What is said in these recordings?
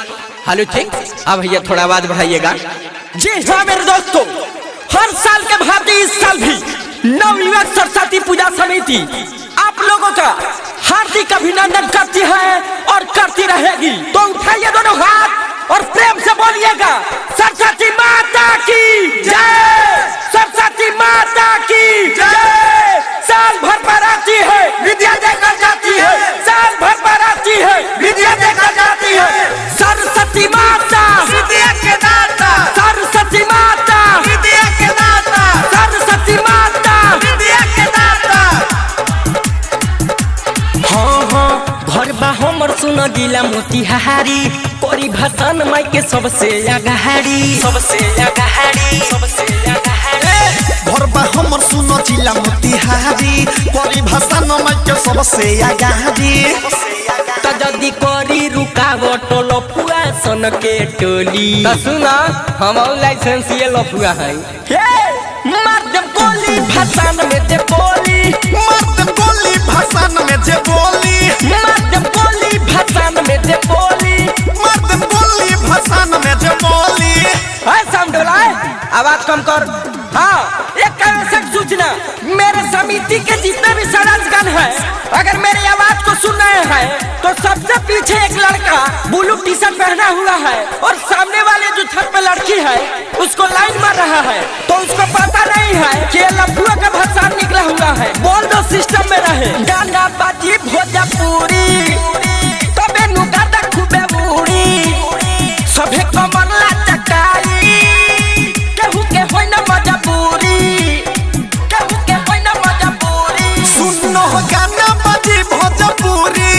Hello ठीक। अब भैया थोड़ा आवाज बढ़ाइएगा। जी हाँ मेरे दोस्तों, हर साल के भांति इस साल भी नवयुवक सरस्वती पूजा समिति आप लोगों का हार्दिक अभिनंदन करती है और करती रहेगी। तो उठाइए दोनों हाथ और प्रेम से बोलिएगा सरस्वती माता की जय, सरस्वती माता की जय। साल भर पर आती है विद्या देकर जाती है, साल भर पर आती है विद्या देकर जाती है। सरस्वती माता विद्या के दाता, सरस्वती माता विद्या के दाता, सरस्वती माता विद्या के दाता। हाँ हाँ घर बा हमर सुन गिला मोतिहारी, कोरी भाषण माई के सबसे आगाड़ी, सबसे आगाड़ी, सबसे आगाड़ी। घर बा हमर सुनो जिला मोतिहारी, कोरी भाषण माई के सबसे आगाड़ी। त जदी करी रुकावट लफुआ सन के टोली, त सुना हम लाइसेंस ये लफुआ है। मर्दम गोली भाषण में जे बोली, मर्दम गोली भाषण में जे बोली, मर्दम गोली भाषण में जे बोली, मर्दम गोली भाषण में जे बोली। है समझला, आवाज कम कर। हाँ एक आवश्यक सूचना, मेरे समिति के जितने भी सदस्यगण हैं, अगर मेरी आवाज को सुन रहे हैं तो सबसे पीछे एक लड़का ब्लू टी शर्ट पहना हुआ है और सामने वाले जो छत पे लड़की है उसको लाइन मार रहा है, तो उसको पता नहीं है कि लफुआ का भाषण निकला हुआ है। बोल दो सिस्टम में रहे गाना बाजी भोजपुरी, तबे नुगादा खूबे बूढ़ी, सभे कमला चटाई, केहू के होई ना मजबूरी, केहू के होई ना मजबूरी। सुनो गाना बाजी भोजपुरी,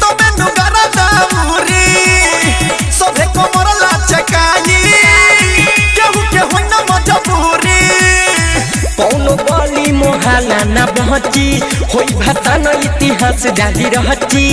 तबे नुगारा दाऊरी, सभे कमरला चकाई, केहू के होई ना मजबूरी। कौनो गली मोहल्ला ना बहची, होई भाषण इतिहास जारी रहची।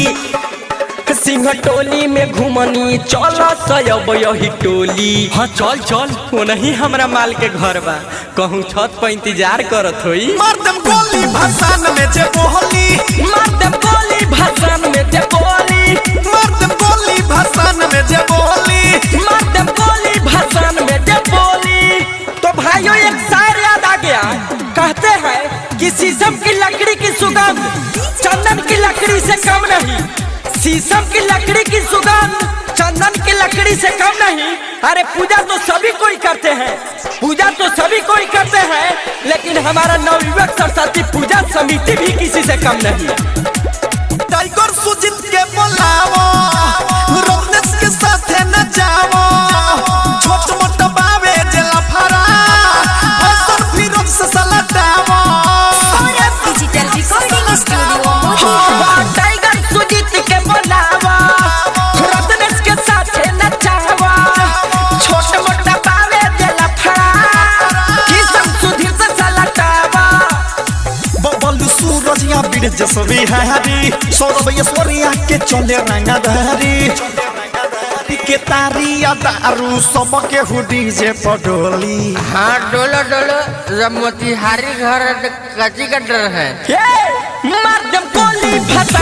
सिंह टोली में घुमनी चल सयब यही टोली। हाँ चल चल, वो नहीं हमरा माल के घर बा, कहूँ छत पर इंतजार करत होई। मर्दम गोली भाषण में जे बोली, मर्दम गोली भाषण में जे बोली, मर्दम गोली भाषण में जे बोली, मर्दम गोली भाषण में जे बोली। तो भाइयों एक शायर याद आ गया, कहते हैं कि शीशम की लकड़ी की सुगंध चंदन की लकड़ी से कम नहीं, शीशम की लकड़ी की सुगंध चंदन की लकड़ी से कम नहीं। अरे पूजा तो सभी कोई करते हैं, पूजा तो सभी कोई करते हैं, लेकिन हमारा नवयुवक सरस्वती पूजा समिति भी किसी से कम नहीं। टाइगर सुजीत के बोलावो, रोमनेस के साथ न जाओ, छोट मोट बावे जेला फरा, हसन फिरोज से सलटावो। Digital recording studio Motihari. Tiger Sujeet के बोलावा, रोमनेस के साथ न जाओ, छोट मोट बावे जेला फरा, किसन सुधीर से सलटावा। बबलू सूरज या बीर जसवी हारी, सौरभ ऐश्वर्या के चले रंगधारी, के तारिया दारू सबके हुडी जे पडोली। हाँ डोलो डोलो, जब मोतिहारी घर कच्ची का डर है। मर्दम गोली भाषण